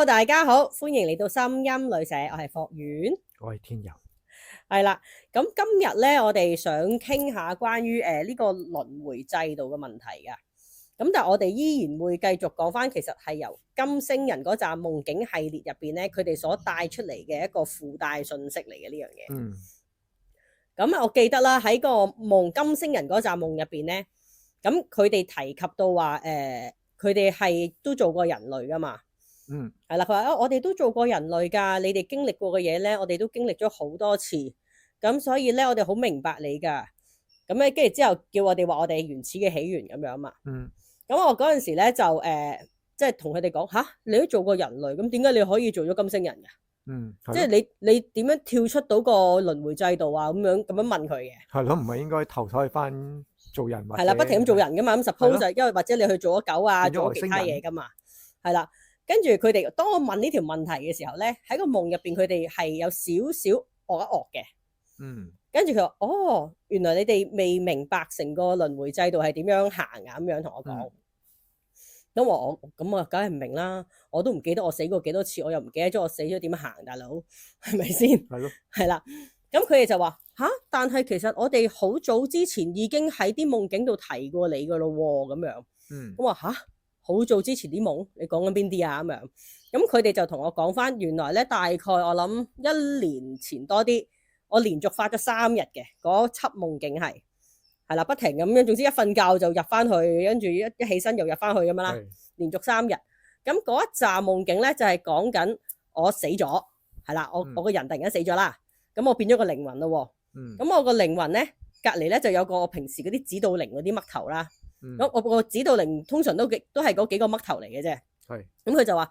Hello，大家好，歡迎嚟到心音旅社，我係霍丸，我係天佑。係啦。咁今日咧，我哋想傾下關於呢個輪迴制度嘅問題㗎。咁但係我哋依然會繼續講翻，其實係由金星人嗰紮夢境系列入邊咧，佢哋所帶出嚟嘅一個附帶信息嚟嘅呢樣嘢。咁我記得啦，喺個夢金星人嗰紮夢入邊咧，咁佢哋提及到話佢哋係都做過人類噶嘛。係啦，佢話我哋都做過人類㗎，你哋經歷過嘅嘢咧，我哋都經歷咗好多次，咁所以咧，我哋好明白你㗎。咁咧，跟住之後叫我哋話我哋係原始嘅起源咁樣嘛。咁我嗰陣時咧就即係同佢哋講吓，你都做過人類，咁點解你可以做咗金星人㗎？即係你點樣跳出到個輪迴制度啊？咁樣問佢嘅。係咯，唔係應該投胎翻做人或者係啦，不停咁做人㗎嘛。咁 suppose 就因為或者你去做咗狗啊，做咗其他嘢㗎嘛。係啦。跟住佢哋，當我問呢條問題嘅時候咧，喺個夢入邊，佢哋係有少少惡一惡嘅。跟住佢話：哦，原來你哋未明白成個輪迴制度係點樣行啊？咁樣同我講。咁我咁啊，梗係唔明啦。我都唔記得我死過幾多次，我又唔記得咗我死咗點行，大佬係咪先？係咯，係啦。咁佢哋就話吓，但係其實我哋好早之前已經喺啲夢境度提過你噶咯喎，咁樣。我話吓。好早之前啲夢，你講緊邊啲啊？咁樣，咁佢哋就同我講翻，原來咧大概我諗1年前多啲，我連續發咗3日嘅嗰輯夢境係啦，不停咁樣，總之一瞓覺就入翻去，跟住一起身又入翻去咁樣啦，連續3日。咁嗰一紮夢境咧就係講緊我死咗，係啦，我個人突然間死咗啦，咁我變咗個靈魂咯。咁我個靈魂咧隔離咧就有個平時嗰啲指導靈嗰啲嘜頭啦。咁我個指導靈通常都係嗰幾個嘜頭嚟嘅啫。咁佢就話：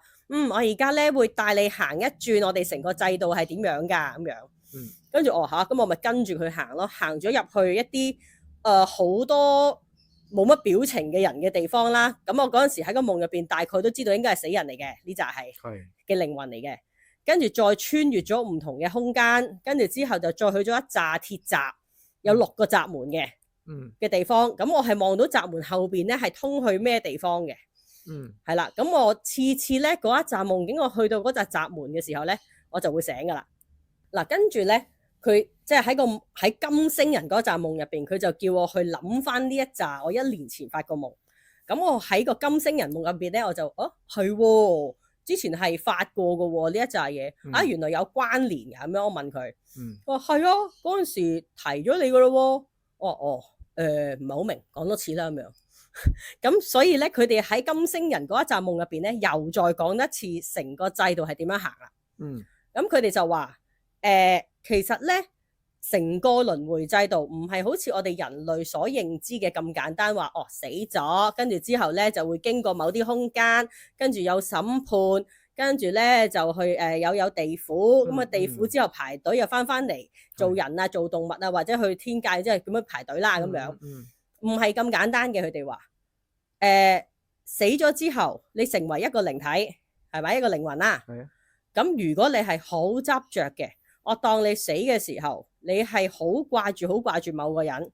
我而家咧會帶你行一轉，我哋成個制度係點樣㗎？咁樣。跟住我嚇，咁我咪跟住佢行咯，行咗入去一啲好多冇乜表情嘅人嘅地方啦。咁我嗰陣時喺個夢入邊，大概都知道應該係死人嚟嘅，呢扎係嘅靈魂嚟嘅。跟住再穿越咗唔同嘅空間，跟住之後就再去咗一紮鐵閘，有6個閘門嘅。嘅地方，咁我係望到閘門後邊咧係通去咩地方嘅。係啦，咁我次次咧嗰一紮夢境，我去到嗰紮閘門嘅時候咧，我就會醒噶啦。嗱，跟住咧佢即係喺金星人嗰紮夢入邊，佢就叫我去諗翻呢一紮我1年前發個夢。咁我喺個金星人夢入邊咧，我就係之前係發過噶喎呢一紮嘢，原來有關聯嘅咁樣。我問佢，我話係啊，嗰陣時提咗你噶咯。我話唔係好明，講多次啦咁樣。咁所以咧，佢哋喺金星人嗰一紮夢入邊咧，又再講一次成個制度係點樣行啦。咁佢哋就話其實咧，成個輪迴制度唔係好似我哋人類所認知嘅咁簡單，話死咗，跟住之後咧就會經過某啲空間，跟住有審判，跟住咧就去有地府，咁地府之後排隊又翻嚟做人啊，做動物啊，或者去天界，即係咁樣排隊啦咁樣。唔係咁簡單嘅。佢哋話死咗之後，你成為一個靈體，係咪一個靈魂啦？咁如果你係好執着嘅，我當你死嘅時候，你係好掛住某個人，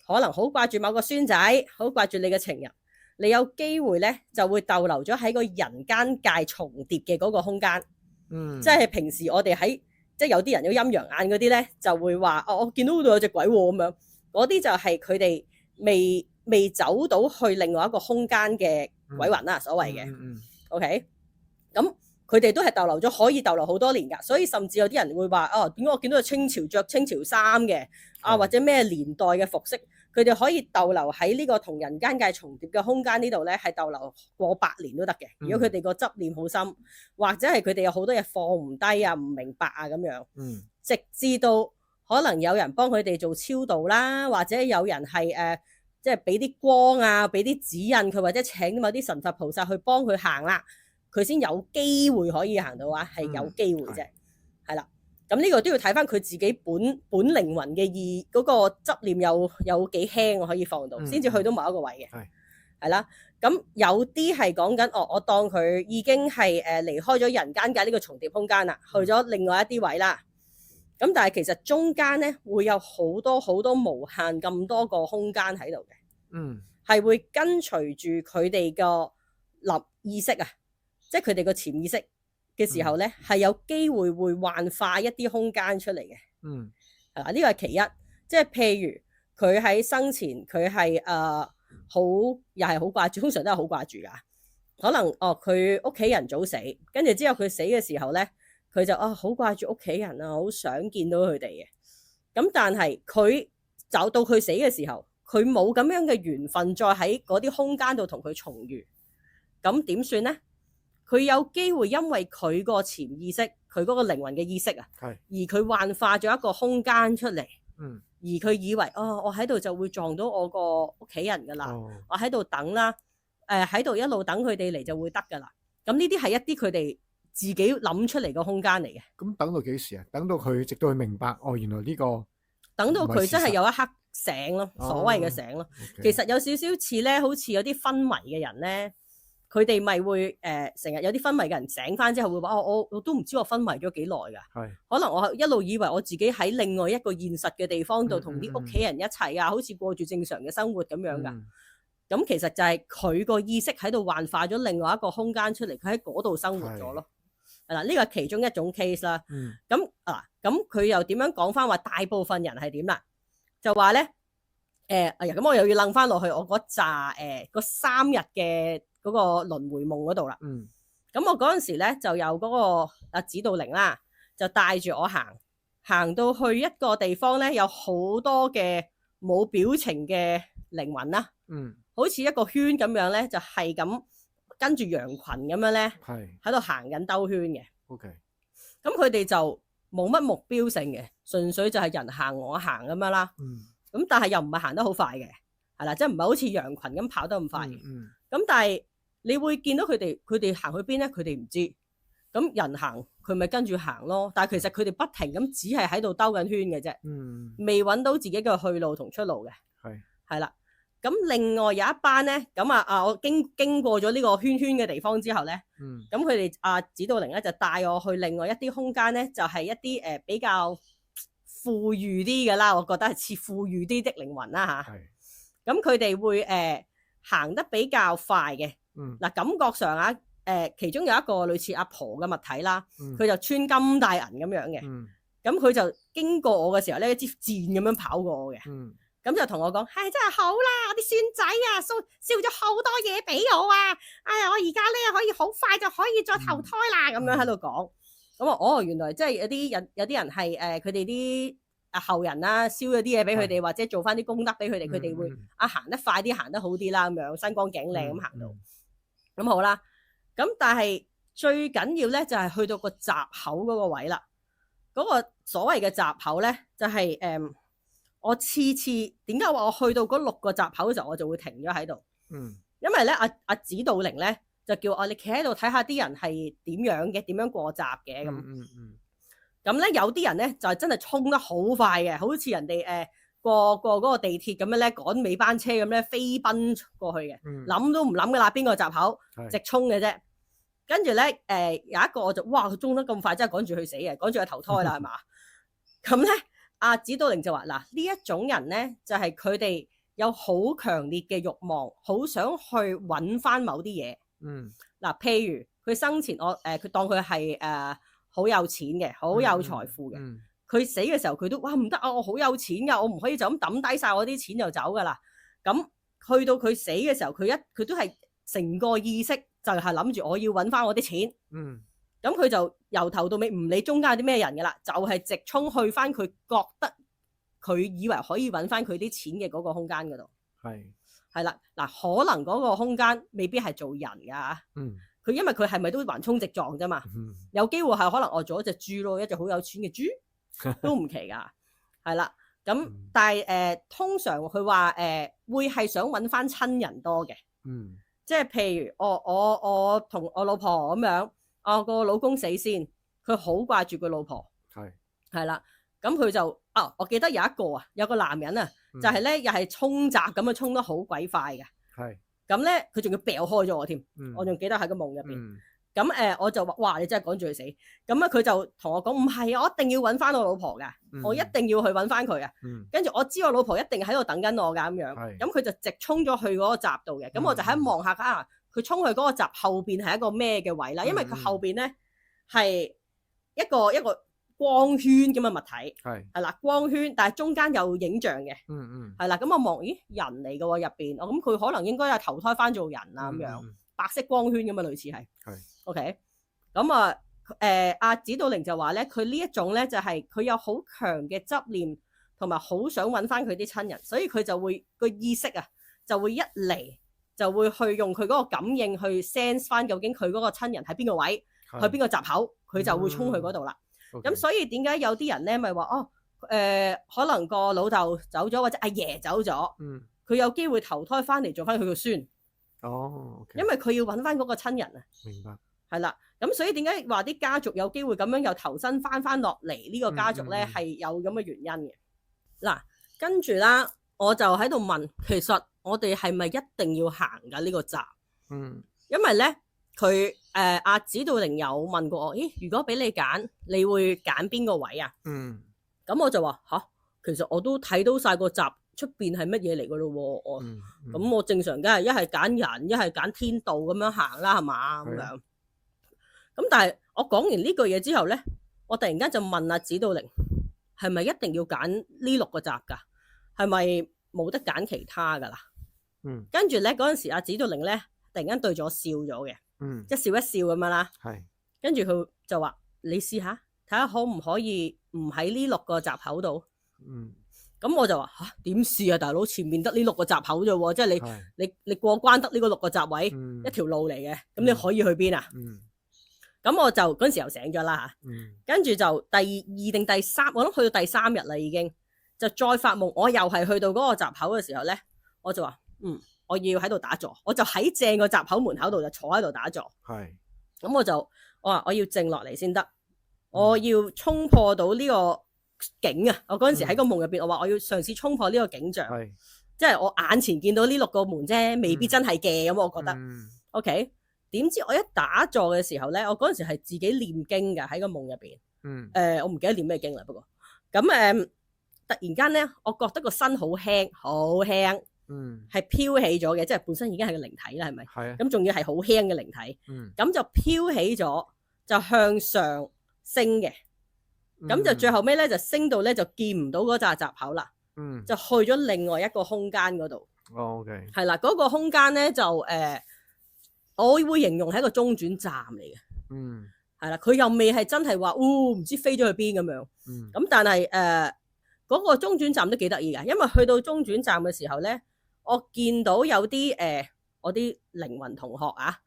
可能好掛住某個孫仔，好掛住你嘅情人，你有機會咧就會逗留咗喺個人間界重疊嘅嗰個空間。即係平時我哋喺即係有啲人有陰陽眼嗰啲咧，就會話我見到嗰度有隻鬼咁樣，嗰啲就係佢哋未走到去另外一個空間嘅鬼魂啦，所謂嘅。OK，咁佢哋都係逗留咗，可以逗留好多年㗎。所以甚至有啲人會話點解我見到個清朝着清朝衫嘅或者咩年代嘅服飾，佢哋可以逗留喺呢個同人間界重疊嘅空間呢度咧，係逗留過百年都得嘅。如果佢哋個執念好深，或者係佢哋有好多嘢放唔低啊、唔明白啊咁樣，直至到可能有人幫佢哋做超度啦，或者有人係即係俾啲光啊，俾啲指引佢，或者請某啲神佛菩薩去幫佢行啦，佢先有機會可以行到啊，係有機會啫。係啦，咁呢個都要睇翻佢自己本靈魂嘅嗰個執念有幾輕，我可以放到，先至去到某一個位嘅。係啦，咁有啲係講緊我當佢已經係離開咗人間界呢個重疊空間啦，去咗另外一啲位啦。咁但係其實中間咧會有好多無限咁多個空間喺度嘅，係會跟隨住佢哋個意識啊，即係佢哋個潛意識嘅時候咧，係有機會會幻化一啲空間出嚟嘅。嗯，係啦，呢個係其一，即係譬如佢喺生前佢係好又係好掛住，通常都係好掛住㗎。可能佢屋企人早死，跟住之後佢死嘅時候咧，佢就好掛住屋企人啊，好想見到佢哋嘅。咁但係佢走到佢死嘅時候，佢冇咁樣嘅緣分再喺嗰啲空間度同佢重遇，咁點算呢？佢有機會因為佢個潛意識，佢嗰個靈魂嘅意識啊，而佢幻化咗一個空間出嚟，而佢以為我喺度就會撞到我個屋企人噶啦，我喺度等啦，喺度一路等佢哋嚟就會得噶啦。咁呢啲係一啲佢哋自己諗出嚟個空間嚟嘅。咁等到幾時啊？等到佢直到佢明白原來呢個，等到佢真係有一刻醒咯，所謂嘅醒咯。其實有少少似咧，好似有啲昏迷嘅人咧，佢哋咪會成日有啲昏迷嘅人醒翻之後會話我都唔知我昏迷咗幾耐㗎。可能我一路以為我自己喺另外一個現實嘅地方度同啲屋企人一齊啊，好似過住正常嘅生活咁樣㗎。咁其實就係佢個意識喺度幻化咗另外一個空間出嚟，佢喺嗰度生活咗咯。係啦，呢個係其中一種 case 啦。咁佢又點樣講翻話大部分人係點啦？就話咧咁我又要楞翻落去我嗰扎嗰3日嘅嗰個輪迴夢嗰度啦。咁我嗰陣時咧就有嗰個指導靈啦，就帶住我行到去一個地方咧，有好多嘅冇表情嘅靈魂啦。好似一個圈咁樣咧，就係咁跟住羊群咁樣咧，喺度行緊兜圈嘅。咁佢哋就冇乜目標性嘅，純粹就係人行我行咁樣啦。咁但係又唔係行得好快嘅，係啦，即係唔係好似羊群咁跑得咁快嘅。咁但係你會見到佢哋行去邊咧？佢哋唔知。咁人行佢咪跟住行咯。但係其實佢哋不停咁只係喺度兜緊圈嘅啫，未揾到自己嘅去路同出路嘅。係啦。咁另外有一班咧，咁我經過咗呢個圈圈嘅地方之後咧，咁佢哋指導靈咧就帶我去另外一啲空間咧，就係一啲比較富裕啲嘅啦，我覺得係似富裕啲的靈魂啦嚇。咁佢哋會行得比較快嘅。嗱，感覺上其中有一個類似阿婆嘅物體啦，佢就穿金戴銀咁樣嘅。咁佢就經過我嘅時候咧，一支箭咁樣跑過我嘅。咁就同我講，真係好啦，我啲孫仔燒咗好多嘢俾我啊！我而家咧可以好快就可以再投胎啦，咁樣喺度講。咁原來即係有啲人係佢哋啲後人啦，燒咗啲嘢俾佢哋，或者做翻啲功德俾佢哋，佢哋會行得快啲，行得好啲啦，咁樣身光頸靚咁行到。咁好啦，咁但係最緊要咧就係去到個閘口嗰個位啦。嗰個所謂嘅閘口咧，就係我次點解話我去到嗰6個閘口嘅時候，我就會停咗喺度。因為咧阿指導靈咧就叫我你企喺度睇下啲人係點樣嘅，點樣過閘嘅咁。咁咧有啲人咧就係真係衝得好快嘅，好似人哋過嗰個地鐵咁樣咧，趕尾班車咁咧飛奔過去嘅，諗都唔諗噶啦，邊個閘口直衝嘅啫。跟住咧有一個我就哇，佢衝得咁快，真係趕住去死嘅，趕住去投胎啦係嘛？咁咧。指導靈就話嗱，呢一種人咧就係佢哋有好強烈嘅慾望，好想去揾翻某啲嘢。嗱，譬如佢生前佢當佢係好有錢嘅，好有財富嘅。佢死嘅時候佢都哇唔得啊！我好有錢㗎，我唔可以就咁抌低晒我啲錢就走㗎啦。咁去到佢死嘅時候，佢都係成個意識就係諗住我要揾翻我啲錢。咁佢就由頭到尾唔理中間有啲咩人嘅啦，就係直衝去翻佢覺得佢以為可以揾翻佢啲錢嘅嗰個空間嗰度。係啦，嗱，可能嗰個空間未必係做人㗎。佢因為佢係咪都橫衝直撞啫嘛？有機會係可能做一隻豬咯，一隻好有錢嘅豬都唔奇㗎。係啦，咁但係通常佢話會係想揾翻親人多嘅。即係譬如我同我老婆咁樣。個老公死先，佢好掛住個老婆，係啦，咁佢就我記得有個男人啊，就係咧又係衝閘咁樣衝得好鬼快嘅，咁咧佢仲要掉開咗我添，我仲記得喺個夢入邊，咁我就話哇你真係趕住去死，咁啊佢就同我講唔係，我一定要揾翻我老婆㗎，我一定要去揾翻佢啊，跟住我知我老婆一定喺度等緊我㗎咁樣，咁佢就直衝咗去嗰個閘度嘅，咁我就喺望下佢衝去嗰個閘後邊係一個咩嘅位啦，因為佢後邊咧係一個光圈咁嘅物體，係啦，光圈，但係中間有影像嘅，係啦，咁我望，咦，人嚟嘅喎入邊，我咁佢可能應該係投胎翻做人啊咁樣，白色光圈咁嘅類似係，OK，咁啊阿指導靈就話咧，佢呢一種咧就係佢有好強嘅執念，同埋好想揾翻佢啲親人，所以佢就會個意識啊就會一嚟就會去用佢嗰個感應去 sense 翻究竟佢嗰個親人喺邊個位，去邊個閘口，佢就會衝去嗰度啦。咁所以點解有啲人咧咪話可能個老豆走咗或者阿爺走咗，佢有機會投胎翻嚟做翻佢個孫，因為佢要揾翻嗰個親人啊。明白。係啦，咁所以點解話啲家族有機會咁樣又投身翻落嚟呢個家族咧，係有咁嘅原因嘅。嗱，跟住啦，我就喺度問，其實我哋係咪一定要行㗎呢個閘？因為咧佢阿指導靈有問過我，咦，如果俾你揀，你會揀邊個位啊？咁我就話其實我都睇到晒個閘出邊係乜嘢嚟㗎咯喎，咁我正常梗係一係揀人，一係揀天道咁樣行啦，係嘛咁樣。咁但係我講完呢句嘢之後咧，我突然間就問阿指導靈，係咪一定要揀呢6個閘㗎？係咪冇得揀其他㗎啦？跟住咧嗰陣時，阿指導靈咧突然間對咗我笑咗嘅，即係笑一笑咁樣啦。跟住佢就話：你試下睇下可唔可以唔喺呢6個閘口度？咁我就話點試啊，大佬，前面得呢6個閘口啫喎，即係你過關得呢個6個閘位，一條路嚟嘅，咁你可以去邊啊？咁我就嗰陣時又醒咗啦嚇，跟住就第2定第3，我諗去到第3日啦已經，就再發夢，我又係去到嗰個閘口嘅時候咧，我就話我要喺度打坐，我就喺正個閘口門口度就坐喺度打坐。咁我話我要靜落嚟先得，我要衝破到呢個景啊！我嗰陣時喺個夢入邊，我話我要嘗試衝破呢個景象，即係我眼前見到呢6個門啫，未必真係嘅咁，我覺得。OK。點知我一打坐嘅時候咧，我嗰陣時係自己念經嘅喺個夢入邊。我唔記得念咩經啦，不過咁突然間咧，我覺得個身好輕，好輕，係飄起咗嘅，即係本身已經係個靈體啦，係咪？咁仲要係好輕嘅靈體，咁就飄起咗，就向上升嘅。咁就最後尾咧就升到咧就見唔到嗰紮閘口啦，就去咗另外一個空間嗰度。係啦，嗰個空間咧就我會形容係一個中轉站嚟嘅，係啦，佢又未係真係話，唔知飛咗去邊咁樣，咁但係嗰個中轉站都幾得意㗎，因為去到中轉站嘅時候咧，我見到有啲我啲靈魂同學啊，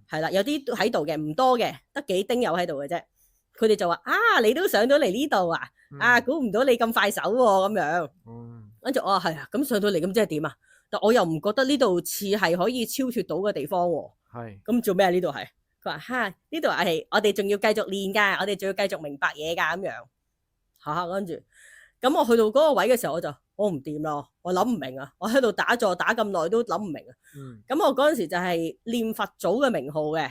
係啦，有啲喺度嘅，唔多嘅，得幾丁友喺度嘅啫，佢哋就話你都上到嚟呢度啊，估唔到你咁快手喎咁樣，跟住我話係啊，咁上到嚟咁即係點啊？但我又唔覺得呢度似係可以超脫到嘅地方喎。咁做咩啊？呢度係佢話呢度係我哋仲要繼續練㗎，我哋仲要繼續明白嘢㗎咁樣跟住咁我去到嗰個位嘅時候，我唔掂啦，我諗唔明啊，我喺度打坐打咁耐都諗唔明啊。咁我嗰陣時就係念佛祖嘅名號嘅。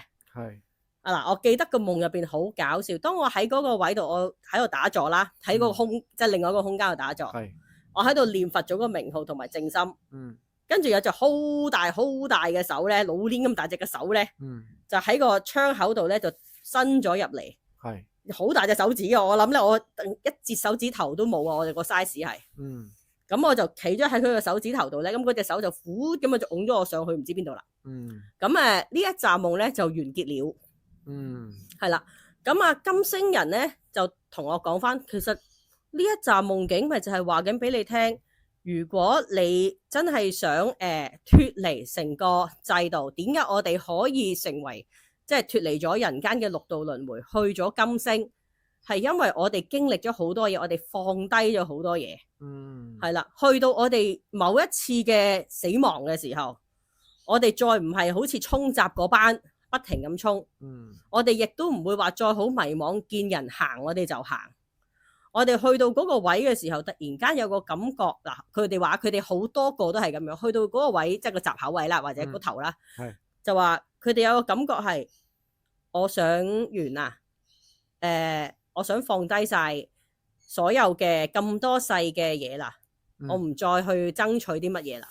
嗱，我記得個夢入邊好搞笑，當我喺嗰個位度，我喺度打坐啦，喺嗰個即係另外一個空間度打坐。我喺度念佛祖嘅名號同埋靜心。跟住有隻好大嘅手咧，老鏈咁大隻嘅手咧，就喺個窗口度咧就伸咗入嚟，好大隻手指嘅，我諗咧我一截手指頭都冇啊！我哋個 size 係，咁我就企咗喺佢個手指頭度咧，咁嗰隻手就呼咁啊就拱咗我上去唔知邊度啦。咁呢一紮夢咧就完結了。係啦，咁金星人咧就同我講翻，其實呢一紮夢境咪就係話緊俾你聽。如果你真係想脫離成個制度，點解我哋可以成為即係脫離咗人間嘅6道輪迴，去咗金星？係因為我哋經歷咗好多嘢，我哋放低咗好多嘢。係啦，去到我哋某一次嘅死亡嘅時候，我哋再唔係好似衝閘嗰班不停咁衝。我哋亦都唔會話再好迷惘，見人行我哋就行。我哋去到嗰個位嘅時候，突然間有個感覺嗱，佢哋話佢哋好多個都係咁樣，去到嗰個位即係個閘口位啦，或者個頭啦，就話佢哋有個感覺係，我想完啦，我想放低晒所有嘅咁多世嘅嘢啦，我唔再去爭取啲乜嘢啦。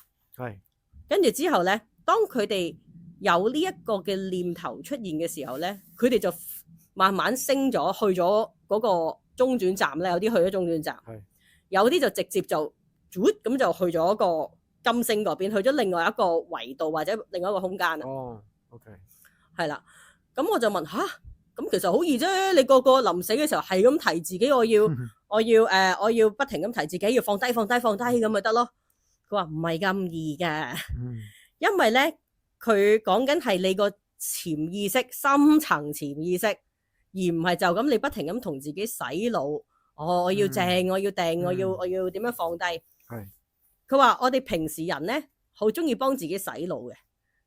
跟住之後咧，當佢哋有呢一個嘅念頭出現嘅時候咧，佢哋就慢慢升咗去咗嗰個中轉站咧，有啲去咗中轉站，有啲就直接就咁就去咗個金星嗰邊，去咗另外一個維度或者另外一個空間啦。哦 ，OK， 係啦，咁我就問吓，咁其實好易啫，你個臨死嘅時候係咁提自己，我要不停咁提自己，要放低咁咪得咯。佢話唔係咁易嘅，因為咧佢講緊係你個潛意識、深層潛意識，而唔係就咁你不停咁同自己洗腦。我要靜，我要定，我要點樣放低？係佢話我哋平時人咧好中意幫自己洗腦嘅，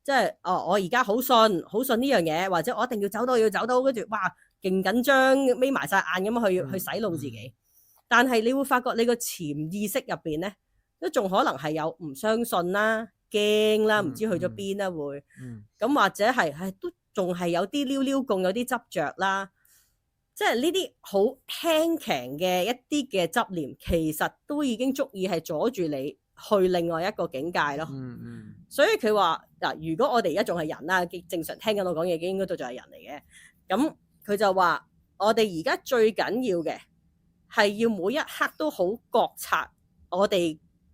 即係我而家好信呢樣嘢，或者我一定要走到，跟住哇勁緊張，眯埋晒眼咁去洗腦自己。但係你會發覺你個潛意識入邊咧，都仲可能係有唔相信啦、驚啦、唔知去咗邊啦會，咁或者係都仲係有啲溜溜共，有啲執着啦。即係呢啲好輕強嘅一啲嘅執念，其實都已經足以係阻住你去另外一個境界咯。所以佢話嗱，如果我哋而家仲係人啦，正常聽緊我講嘢嘅應該都仲係人嚟嘅。咁佢就話我哋而家最緊要嘅係要每一刻都好覺察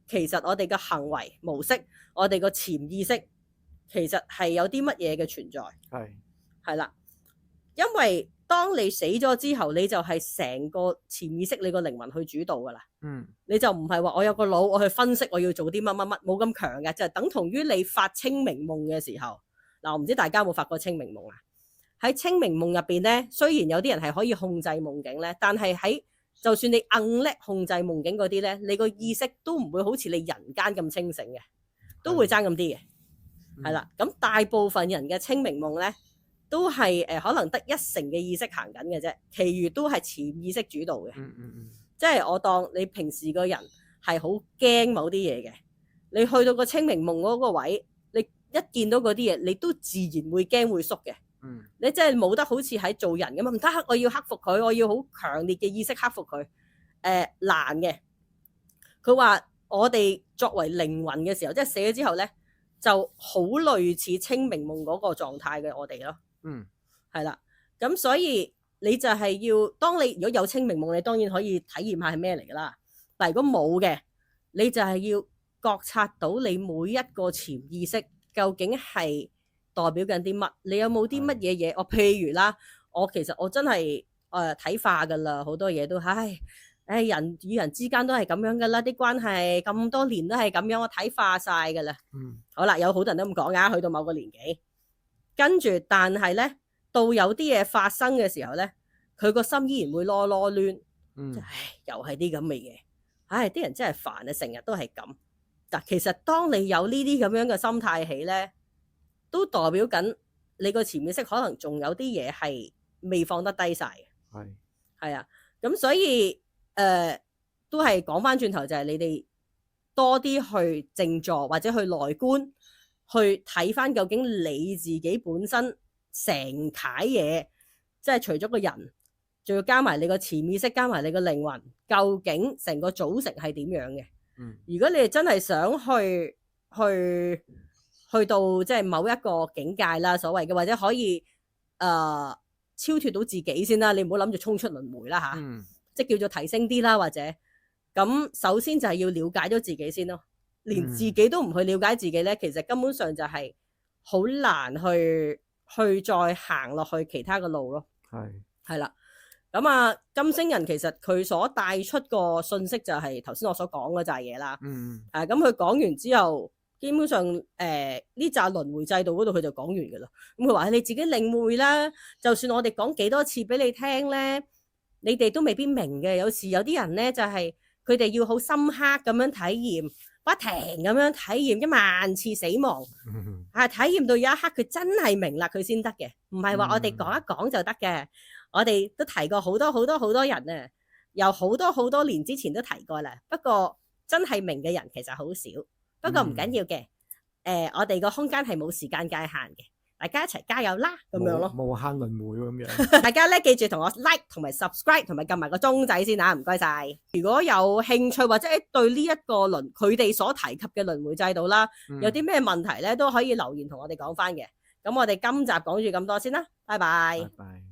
其實我哋嘅行為模式，我哋個潛意識其實係有啲乜嘢嘅存在。係啦，因為當你死咗之後，你就係成個潛意識，你個靈魂去主導噶啦。你就唔係話我有個腦，我去分析我要做啲乜，冇咁強嘅，就係等同於你發清明夢嘅時候。嗱，我唔知大家有冇發過清明夢啊？喺清明夢入邊咧，雖然有啲人係可以控制夢境咧，但係就算你硬叻控制夢境嗰啲咧，你個意識都唔會好似你人間咁清醒嘅，都會爭咁啲嘅。係啦，咁大部分人嘅清明夢咧，都係可能得1成嘅意識行緊嘅啫，其餘都係潛意識主導嘅。即係我當你平時個人係好驚某啲嘢嘅，你去到個清明夢嗰個位，你一見到嗰啲嘢，你都自然會驚會縮嘅。你真係冇得好似喺做人咁啊！唔得，我要克服佢，我要好強烈嘅意識克服佢。難嘅。佢話我哋作為靈魂嘅時候，即係死咗之後咧，就好類似清明夢嗰個狀態嘅我哋咯。係啦，咁所以你就係要，當你如果有清明夢，你當然可以體驗下係咩嚟噶啦。但係如果冇嘅，你就係要覺察到你每一個潛意識究竟係代表緊啲乜？你有冇啲乜嘢嘢？譬如啦，其實我真係睇化噶啦，好多嘢都人與人之間都係咁樣噶啦，啲關係咁多年都係咁樣，我睇化晒噶啦。好啦，有好多人都咁講噶，去到某個年紀，跟住但係咧，到有啲嘢發生嘅時候咧，佢個心依然會囉囉攣，又係啲咁嘅嘢，啲人真係煩啊，成日都係咁。嗱，其實當你有呢啲咁樣嘅心態起咧，都代表緊你個潛意識可能仲有啲嘢係未放得低晒嘅。係啊，咁所以都係講翻轉頭，就係你哋多啲去靜坐或者去內觀，去睇翻究竟你自己本身成楷嘢，即係除咗個人，仲要加埋你個潛意識，加埋你個靈魂，究竟成個組成係點樣嘅？如果你哋真係想去到即係某一個境界啦，所謂嘅，或者可以超脫到自己先啦，你唔好諗住衝出輪迴啦吓，即係叫做提升啲啦，或者咁首先就係要了解咗自己先咯。連自己都唔去了解自己咧，其實根本上就係好難去再行落去其他嘅路咯。係啦，咁啊金星人其實佢所帶出個信息就係頭先我所講嗰扎嘢啦。咁佢講完之後，基本上呢扎輪迴制度嗰度佢就講完噶啦。咁佢話你自己領會啦，就算我哋講幾多次俾你聽咧，你哋都未必明嘅。有時有啲人咧就係佢哋要好深刻咁樣體驗，不停咁樣體驗10000次死亡，體驗到有一刻佢真係明啦，佢先得嘅，唔係話我哋講一講就得嘅。我哋都提過好多人啊，由好多年之前都提過啦。不過真係明嘅人其實好少，不過唔緊要嘅。我哋個空間係冇時間界限嘅，大家一齊加油啦，咁樣咯。無限輪迴咁樣。大家咧記住同我 like 同埋 subscribe 同埋撳埋個鐘仔先啊，唔該晒。如果有興趣或者對呢一個佢哋所提及嘅輪迴制度啦，有啲咩問題咧都可以留言同我哋講翻嘅。咁我哋今集講住咁多先啦，拜拜。拜拜。